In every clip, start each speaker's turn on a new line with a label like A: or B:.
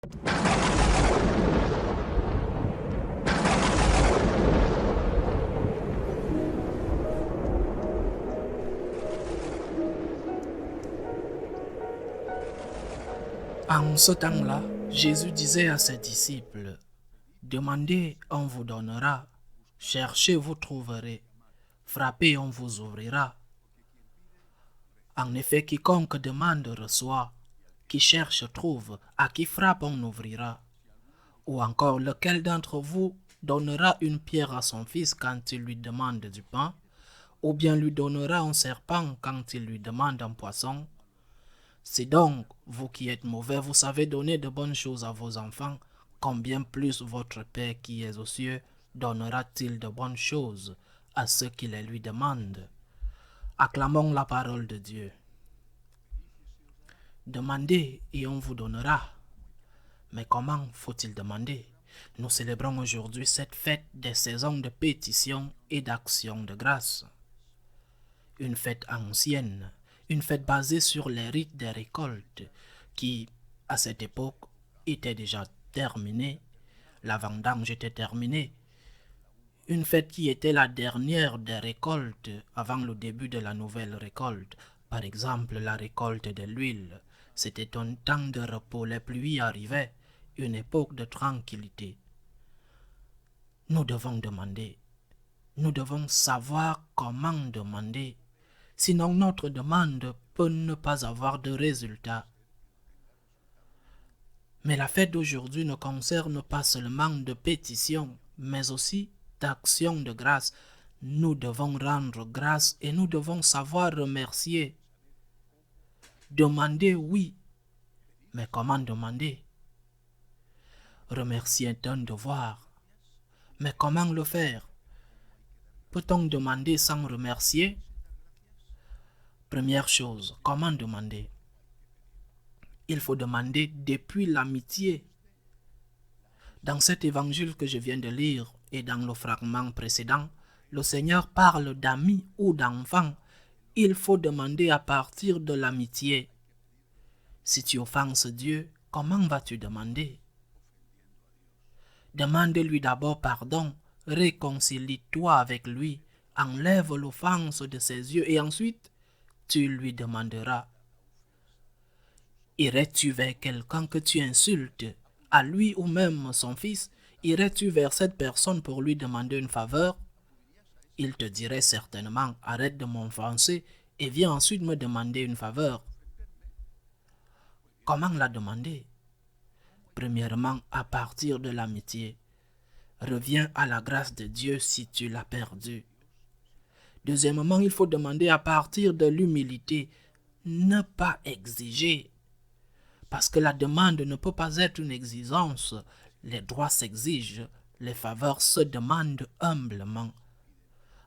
A: En ce temps-là, Jésus disait à ses disciples, « Demandez, on vous donnera, cherchez, vous trouverez, frappez, on vous ouvrira. En effet, quiconque demande reçoit, qui cherche trouve, à qui frappe on ouvrira. Ou encore, lequel d'entre vous donnera une pierre à son fils quand il lui demande du pain, ou bien lui donnera un serpent quand il lui demande un poisson? Si donc, vous qui êtes mauvais, vous savez donner de bonnes choses à vos enfants, combien plus votre Père qui est aux cieux donnera-t-il de bonnes choses à ceux qui les lui demandent? » Acclamons la parole de Dieu. Demandez et on vous donnera. Mais comment faut-il demander? Nous célébrons aujourd'hui cette fête des saisons de pétition et d'action de grâce. Une fête ancienne, une fête basée sur les rites des récoltes qui, à cette époque, étaient déjà terminés. La vendange était terminée. Une fête qui était la dernière des récoltes avant le début de la nouvelle récolte. Par exemple, la récolte de l'huile. C'était un temps de repos, les pluies arrivaient, une époque de tranquillité. Nous devons demander. Nous devons savoir comment demander. Sinon, notre demande peut ne pas avoir de résultat. Mais la fête d'aujourd'hui ne concerne pas seulement de pétition, mais aussi d'action de grâce. Nous devons rendre grâce et nous devons savoir remercier. Demander, oui, mais comment demander? Remercier est un devoir, mais comment le faire? Peut-on demander sans remercier? Première chose, comment demander? Il faut demander depuis l'amitié. Dans cet évangile que je viens de lire et dans le fragment précédent, le Seigneur parle d'amis ou d'enfants. Il faut demander à partir de l'amitié. Si tu offenses Dieu, comment vas-tu demander? Demande-lui d'abord pardon, réconcilie-toi avec lui, enlève l'offense de ses yeux et ensuite tu lui demanderas. Irais-tu vers quelqu'un que tu insultes, à lui ou même son fils? Irais-tu vers cette personne pour lui demander une faveur? Il te dirait certainement, arrête de m'offenser et viens ensuite me demander une faveur. Comment la demander? Premièrement, à partir de l'amitié. Reviens à la grâce de Dieu si tu l'as perdue. Deuxièmement, il faut demander à partir de l'humilité. Ne pas exiger. Parce que la demande ne peut pas être une exigence. Les droits s'exigent, les faveurs se demandent humblement.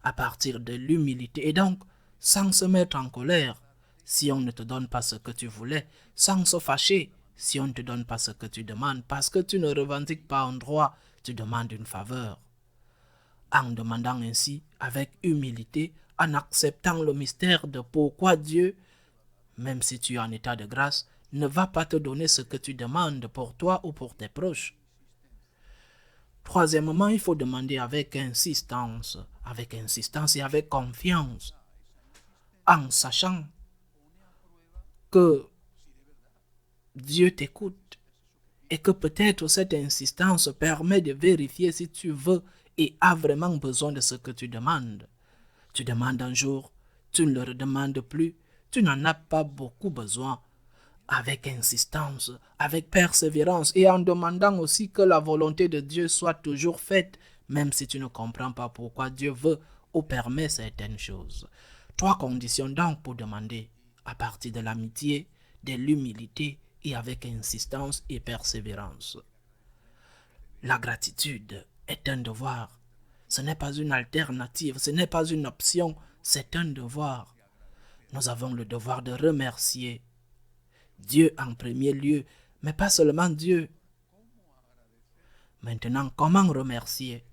A: À partir de l'humilité et donc sans se mettre en colère si on ne te donne pas ce que tu voulais, sans se fâcher si on ne te donne pas ce que tu demandes, parce que tu ne revendiques pas un droit, tu demandes une faveur. En demandant ainsi avec humilité, en acceptant le mystère de pourquoi Dieu, même si tu es en état de grâce, ne va pas te donner ce que tu demandes pour toi ou pour tes proches. Troisièmement, il faut demander avec insistance et avec confiance, en sachant que Dieu t'écoute et que peut-être cette insistance permet de vérifier si tu veux et as vraiment besoin de ce que tu demandes. Tu demandes un jour, tu ne le redemandes plus, tu n'en as pas beaucoup besoin. Avec insistance, avec persévérance et en demandant aussi que la volonté de Dieu soit toujours faite, même si tu ne comprends pas pourquoi Dieu veut ou permet certaines choses. 3 conditions donc pour demander, à partir de l'amitié, de l'humilité et avec insistance et persévérance. La gratitude est un devoir. Ce n'est pas une alternative, ce n'est pas une option, c'est un devoir. Nous avons le devoir de remercier Dieu en premier lieu, mais pas seulement Dieu. Maintenant, comment remercier?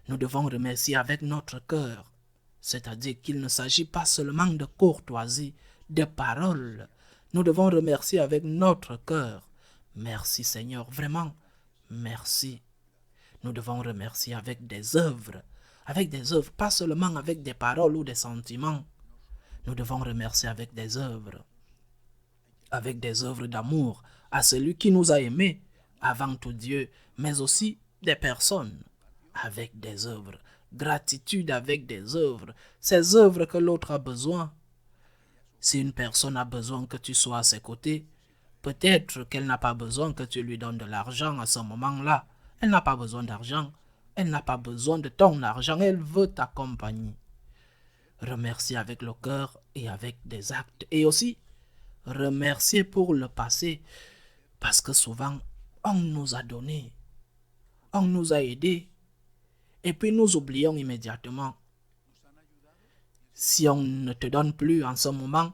A: Nous devons remercier avec notre cœur, c'est-à-dire qu'il ne s'agit pas seulement de courtoisie, de paroles. Nous devons remercier avec notre cœur, Merci Seigneur, vraiment, merci. Nous devons remercier avec des œuvres, pas seulement avec des paroles ou des sentiments. Nous devons remercier avec des œuvres d'amour à celui qui nous a aimés, avant tout Dieu, mais aussi des personnes, avec des œuvres. Gratitude avec des œuvres, ces œuvres que l'autre a besoin. Si une personne a besoin que tu sois à ses côtés, peut-être qu'elle n'a pas besoin que tu lui donnes de l'argent à ce moment-là. Elle n'a pas besoin d'argent. Elle n'a pas besoin de ton argent. Elle veut t'accompagner. Remercier avec le cœur et avec des actes. Et aussi, remercier pour le passé. Parce que souvent, on nous a donné. On nous a aidés. Et puis nous oublions immédiatement. Si on ne te donne plus en ce moment,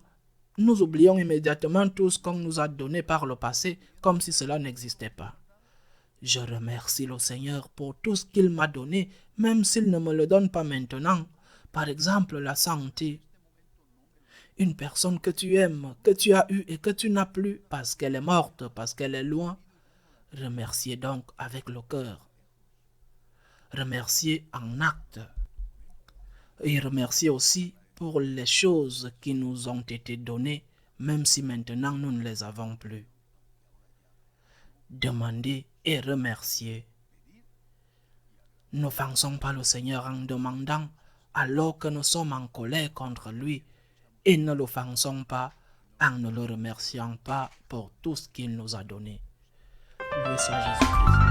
A: nous oublions immédiatement tout ce qu'on nous a donné par le passé, comme si cela n'existait pas. Je remercie le Seigneur pour tout ce qu'il m'a donné, même s'il ne me le donne pas maintenant. Par exemple, la santé. Une personne que tu aimes, que tu as eue et que tu n'as plus parce qu'elle est morte, parce qu'elle est loin. Remercier donc avec le cœur. Remercier en acte. Et remercier aussi pour les choses qui nous ont été données, même si maintenant nous ne les avons plus. Demander et remercier. N'offensons pas le Seigneur en demandant alors que nous sommes en colère contre lui, et ne l'offensons pas en ne le remerciant pas pour tout ce qu'il nous a donné. Loué soit Jésus-Christ.